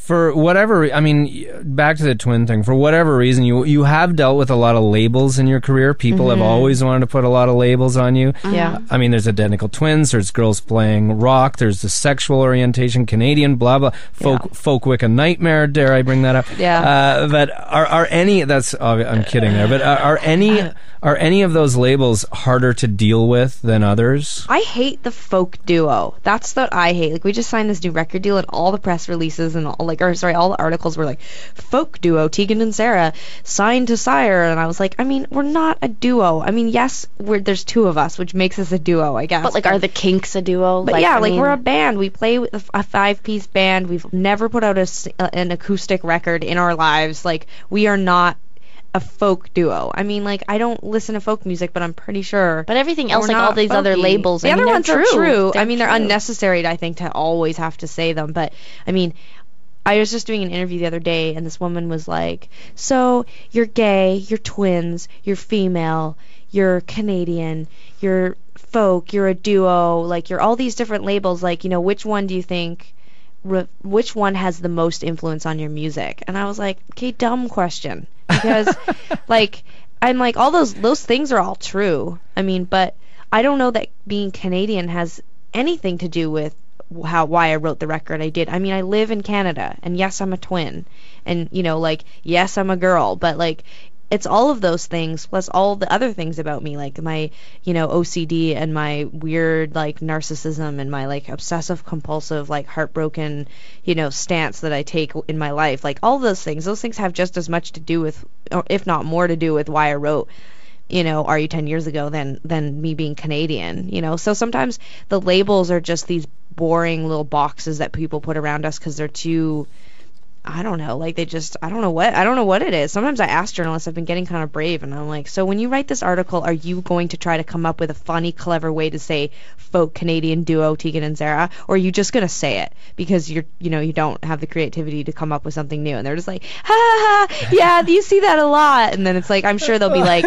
For whatever, I mean, back to the twin thing, for whatever reason, you have dealt with a lot of labels in your career. People have always wanted to put a lot of labels on you. Yeah. I mean, there's identical twins, there's girls playing rock, there's the sexual orientation, Canadian, blah, blah, folk Wicca nightmare, dare I bring that up? Yeah. But are any, I'm kidding there, but are any of those labels harder to deal with than others? I hate the folk duo. That's what I hate. Like, we just signed this new record deal, and all the press releases and all the articles were like, folk duo, Tegan and Sara, signed to Sire, and I was like, I mean, we're not a duo. I mean, yes, there's two of us, which makes us a duo, I guess. But, like, are the Kinks a duo? But yeah, we're a band. We play with a 5-piece band. We've never put out an acoustic record in our lives. Like, we are not a folk duo. I mean, like, I don't listen to folk music, but I'm pretty sure. But everything else, like all these other labels, the other ones are true. I mean, they're true. unnecessary, I think, to always have to say them. But, I mean, I was just doing an interview the other day, and this woman was like, so you're gay, you're twins, you're female, you're Canadian, you're folk, you're a duo, like, you're all these different labels. Like, you know, which one do you think, which one has the most influence on your music? And I was like, okay, dumb question. Because, like, I'm like, all those things are all true. I mean, but I don't know that being Canadian has anything to do with why I wrote the record I did. I mean, I live in Canada, and yes, I'm a twin, and, you know, like, yes, I'm a girl, but, like, it's all of those things plus all the other things about me, like my, you know, OCD and my weird, like, narcissism and my, like, obsessive compulsive, like, heartbroken, you know, stance that I take in my life. Like, all those things have just as much to do with, or if not more to do with, why I wrote, you know, Are You 10 Years Ago than me being Canadian, you know. So sometimes the labels are just these boring little boxes that people put around us because they're too, I don't know, like, they just, I don't know what it is. Sometimes I ask journalists, I've been getting kind of brave, and I'm like, so when you write this article, are you going to try to come up with a funny, clever way to say folk Canadian duo Tegan and Sara, or are you just going to say it because you don't have the creativity to come up with something new? And they're just like, ha ha ha, yeah, you see that a lot. And then it's like, I'm sure they'll be like,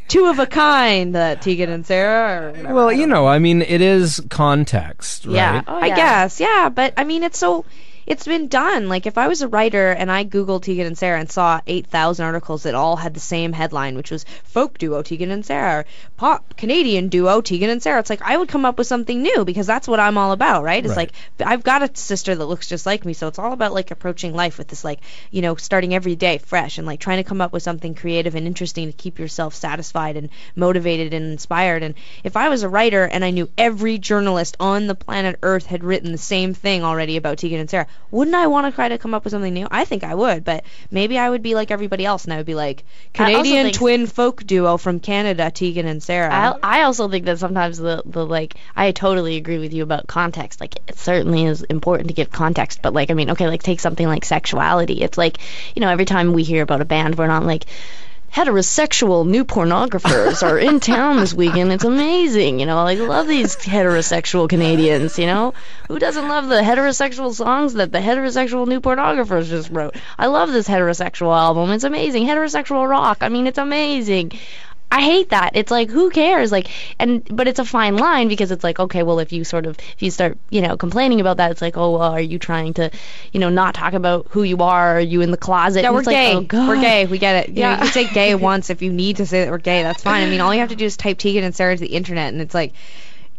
two of a kind, Tegan and Sara, or whatever. Well, you know, I mean, it is context, right? Yeah, I guess, yeah, but I mean, it's been done. Like, if I was a writer and I Googled Tegan and Sara and saw 8,000 articles that all had the same headline, which was folk duo Tegan and Sara, pop Canadian duo Tegan and Sara, it's like I would come up with something new because that's what I'm all about, right? It's like, I've got a sister that looks just like me, so it's all about, like, approaching life with this, like, you know, starting every day fresh and, like, trying to come up with something creative and interesting to keep yourself satisfied and motivated and inspired. And if I was a writer and I knew every journalist on the planet Earth had written the same thing already about Tegan and Sara, wouldn't I want to try to come up with something new? I think I would, but maybe I would be like everybody else, and I would be like, Canadian twin folk duo from Canada, Tegan and Sara. I also think that sometimes the like, I totally agree with you about context. Like, it certainly is important to give context, but, like, I mean, okay, like, take something like sexuality. It's like, you know, every time we hear about a band, we're not like, heterosexual new pornographers are in town this weekend. It's amazing, you know. Like, love these heterosexual Canadians, you know. Who doesn't love the heterosexual songs that the heterosexual new pornographers just wrote? I love this heterosexual album. It's amazing. Heterosexual rock. I mean, it's amazing. I hate that. It's like, who cares? Like, but it's a fine line because it's like, okay, well, if you start, you know, complaining about that, it's like, oh, well, are you trying to, you know, not talk about who you are? Are you in the closet? Yeah, we're gay. Like, oh, God. We're gay. We get it. Yeah. You can say gay once if you need to say that we're gay. That's fine. I mean, all you have to do is type Tegan and Sara to the internet, and it's like,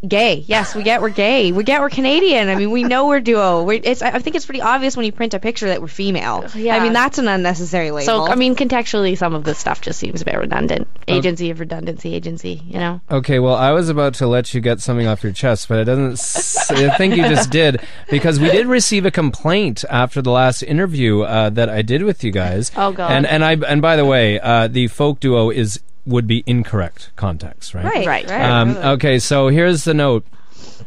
gay. Yes, we're gay. We're Canadian. I mean, we know we're duo. I think it's pretty obvious when you print a picture that we're female. Yeah. I mean, that's an unnecessary label. So, I mean, contextually, some of this stuff just seems a bit redundant. Agency of redundancy, agency, you know? Okay, well, I was about to let you get something off your chest, but it doesn't. I think you just did, because we did receive a complaint after the last interview that I did with you guys. Oh, God. And by the way, the folk duo would be incorrect context, right? Right. Okay, so here's the note.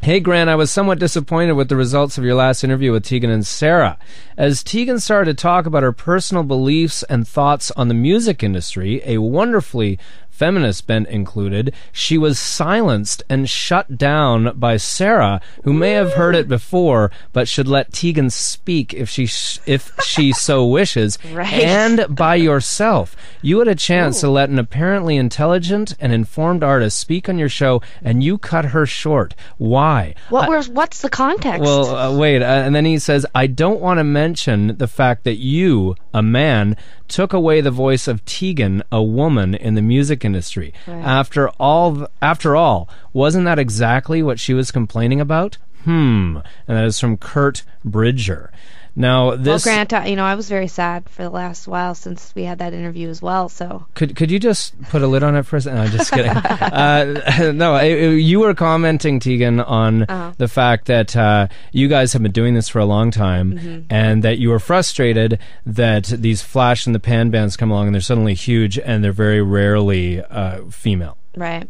Hey, Grant, I was somewhat disappointed with the results of your last interview with Tegan and Sara. As Tegan started to talk about her personal beliefs and thoughts on the music industry, a wonderfully feminist bent included, she was silenced and shut down by Sara, who may have heard it before, but should let Tegan speak if she so wishes, Right. and by yourself. You had a chance to let an apparently intelligent and informed artist speak on your show, and you cut her short. Why? What's the context? Well, wait, and then he says, I don't want to mention the fact that you, a man, took away the voice of Tegan, a woman in the music industry. Right. After all, wasn't that exactly what she was complaining about? And that is from Kurt Bridger. Now, this... Well, Grant, I was very sad for the last while since we had that interview as well, so... Could you just put a lid on it for a second? No, I'm just kidding. No, you were commenting, Tegan, on the fact that you guys have been doing this for a long time, and that you were frustrated that these flash-in-the-pan bands come along and they're suddenly huge and they're very rarely female. Right.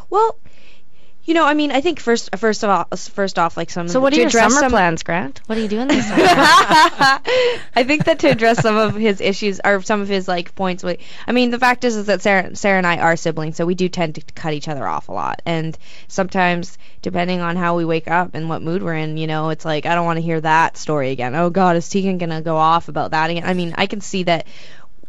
Well... I think first off, like some. So what are your summer plans, Grant? What are you doing this summer? I think that to address some of his issues or some of his points. The fact is that Sara and I are siblings, so we do tend to cut each other off a lot. And sometimes, depending on how we wake up and what mood we're in, it's like I don't want to hear that story again. Oh God, is Tegan gonna go off about that again? I can see that.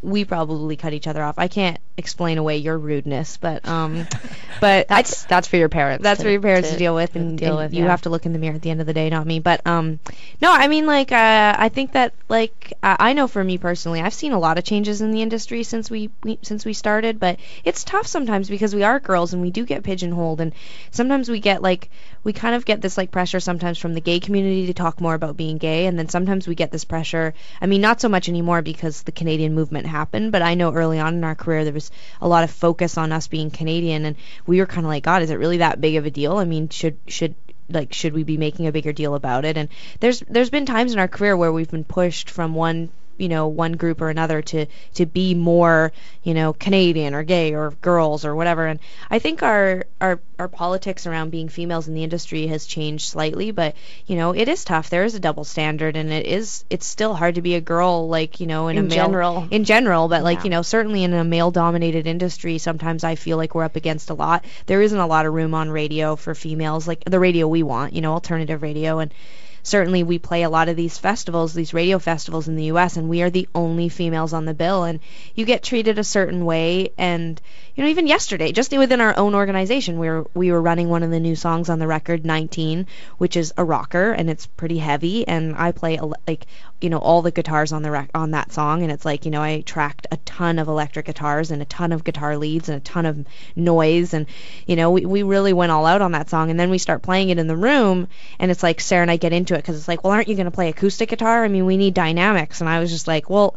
We probably cut each other off. I can't explain away your rudeness, but that's for your parents. That's for your parents to deal with, and you have to look in the mirror at the end of the day, not me. But no, I think that I know for me personally, I've seen a lot of changes in the industry since we started, but it's tough sometimes because we are girls and we do get pigeonholed, and sometimes we get we kind of get this pressure sometimes from the gay community to talk more about being gay, and then sometimes we get this pressure. Not so much anymore because the Canadian movement happened, but I know early on in our career there was a lot of focus on us being Canadian, and we were kind of like, God, is it really that big of a deal? Should we be making a bigger deal about it? And there's been times in our career where we've been pushed from one group or another to be more, Canadian or gay or girls or whatever. And I think our politics around being females in the industry has changed slightly, but it is tough. There is a double standard, and it's still hard to be a girl, in general, but certainly in a male dominated industry, sometimes I feel like we're up against a lot. There isn't a lot of room on radio for females, like the radio we want, alternative radio. And certainly we play a lot of these radio festivals in the U.S., and we are the only females on the bill, and you get treated a certain way. And even yesterday, just within our own organization, we were running one of the new songs on the record, 19, which is a rocker, and it's pretty heavy, and I play all the guitars on that song, and it's I tracked a ton of electric guitars and a ton of guitar leads and a ton of noise, and we really went all out on that song. And then we start playing it in the room, and it's like Sara and I get into it because it's like, well, aren't you going to play acoustic guitar? We need dynamics. And I was just like, well,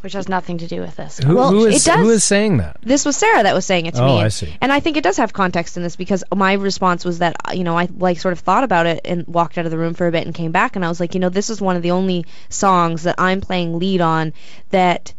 which has nothing to do with this. Who is saying that? This was Sara that was saying it to me. Oh, I see. And I think it does have context in this, because my response was that, I sort of thought about it and walked out of the room for a bit and came back, and I was like, this is one of the only songs that I'm playing lead on that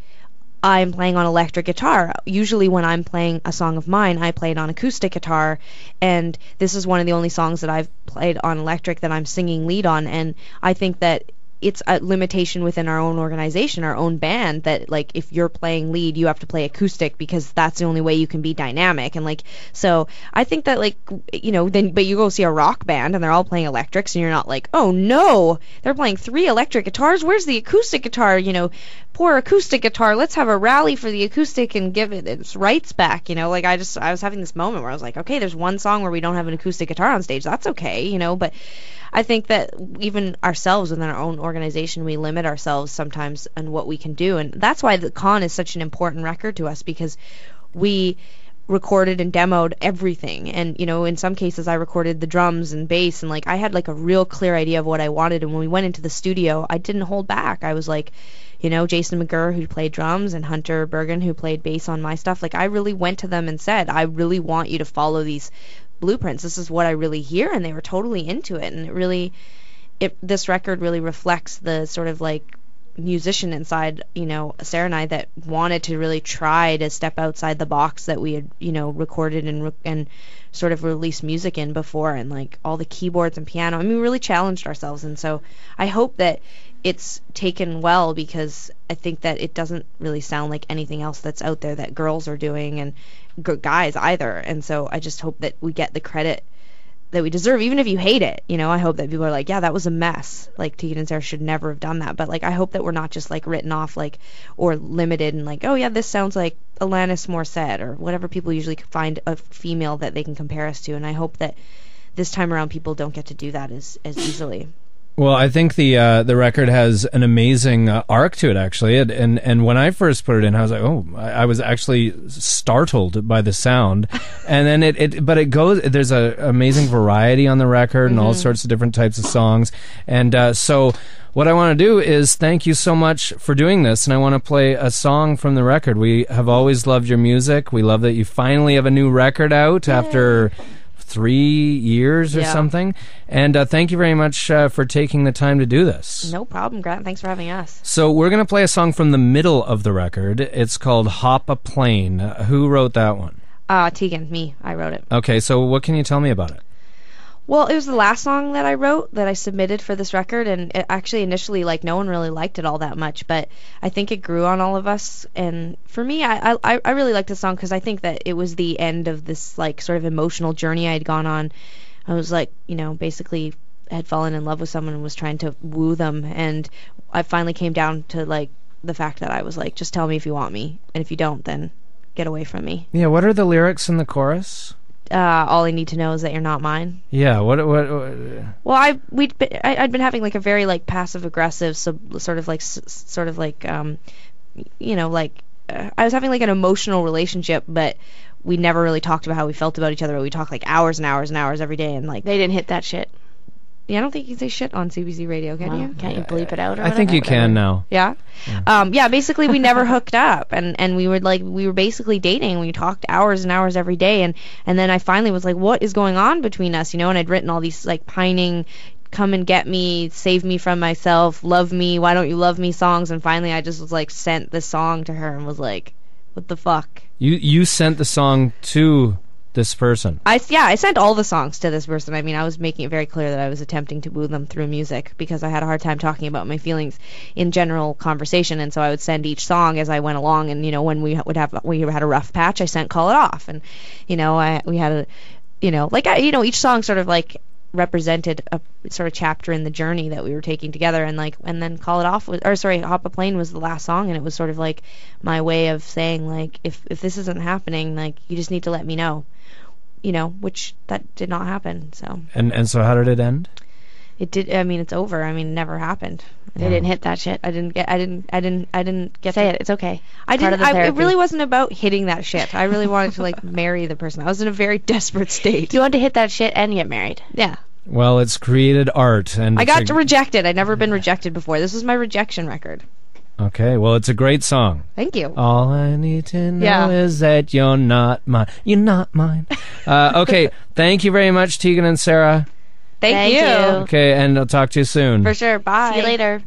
I'm playing on electric guitar. Usually when I'm playing a song of mine, I play it on acoustic guitar, and this is one of the only songs that I've played on electric that I'm singing lead on. And I think that it's a limitation within our own organization, our own band, that if you're playing lead, you have to play acoustic because that's the only way you can be dynamic. And so I think that but you go see a rock band and they're all playing electrics, and you're not like, oh no, they're playing 3 electric guitars, where's the acoustic guitar? Poor acoustic guitar, let's have a rally for the acoustic and give it its rights back. I was having this moment where I was like, okay, there's one song where we don't have an acoustic guitar on stage, that's okay, but I think that even ourselves within our own organization, we limit ourselves sometimes on what we can do. And that's why the Con is such an important record to us, because we recorded and demoed everything. And, in some cases I recorded the drums and bass, and I had a real clear idea of what I wanted. And when we went into the studio, I didn't hold back. I was like, Jason McGurr, who played drums, and Hunter Bergen, who played bass on my stuff, I really went to them and said, I really want you to follow these blueprints. This is what I really hear. And they were totally into it. And this record really reflects the sort of musician inside, Sara and I, that wanted to really try to step outside the box that we had, recorded and sort of released music in before, and all the keyboards and piano. We really challenged ourselves. And so I hope that it's taken well, because I think that it doesn't really sound like anything else that's out there that girls are doing, and guys either. And so I just hope that we get the credit that we deserve, even if you hate it. You know, I hope that people are like, yeah, that was a mess. Like, Tegan and Sara should never have done that. But, like, I hope that we're not just, like, written off, like, or limited and, like, oh, yeah, this sounds like Alanis Morissette or whatever people usually find a female that they can compare us to. And I hope that this time around people don't get to do that as easily. Well, I think the record has an amazing arc to it, actually. And when I first put it in, I was like, oh, I was actually startled by the sound. And then but it goes, there's an amazing variety on the record and all sorts of different types of songs. And so what I want to do is thank you so much for doing this. And I want to play a song from the record. We have always loved your music. We love that you finally have a new record out after 3 years or something. And thank you very much for taking the time to do this. No problem, Grant. Thanks for having us. So we're going to play a song from the middle of the record. It's called Hop a Plane. Who wrote that one? Tegan, me. I wrote it. Okay, so what can you tell me about it? Well, it was the last song that I wrote that I submitted for this record, and it actually initially, like, no one really liked it all that much, but I think it grew on all of us. And for me, I really liked the song because I think that it was the end of this, like, sort of emotional journey I had gone on. I was, like, you know, basically had fallen in love with someone and was trying to woo them, and I finally came down to, like, the fact that I was like, just tell me if you want me, and if you don't, then get away from me. Yeah, what are the lyrics in the chorus? All I need to know is that you're not mine. Yeah, what? Well, I'd been having, like, a very, like, passive aggressive, sort of like you know, like, I was having, like, an emotional relationship, but we never really talked about how we felt about each other. But we talked, like, hours and hours and hours every day, and, like, they didn't hit that shit. Yeah, I don't think you can say shit on CBC radio, can you? Can't you bleep it out or I think you can now. Yeah? Yeah, basically we never hooked up, and we were basically dating. We talked hours and hours every day, and then I finally was like, what is going on between us, you know? And I'd written all these, like, pining, come and get me, save me from myself, love me, why don't you love me songs, and finally I just was like, sent this song to her and was like, what the fuck? You sent the song to this person? I sent all the songs to this person. I mean, I was making it very clear that I was attempting to woo them through music because I had a hard time talking about my feelings in general conversation, and so I would send each song as I went along. And, you know, when we had a rough patch, I sent Call It Off, and, you know, we had a, you know, like, each song sort of like represented a sort of chapter in the journey that we were taking together, and then Call It Off Hop a Plane was the last song, and it was sort of like my way of saying, like, if this isn't happening, like, you just need to let me know. You know, which that did not happen. So and so how did it end? It did. I mean, it's over. I mean, it never happened. They didn't hit that shit. I didn't get. Say it. It's okay. It really wasn't about hitting that shit. I really wanted to, like, marry the person. I was in a very desperate state. You wanted to hit that shit and get married. Yeah. Well, it's created art, and I got rejected. I'd never been rejected before. This was my rejection record. Okay, well, it's a great song. Thank you. All I need to know is that you're not mine. You're not mine. Okay, thank you very much, Tegan and Sara. Thank you. Okay, and I'll talk to you soon. For sure. Bye. See you later.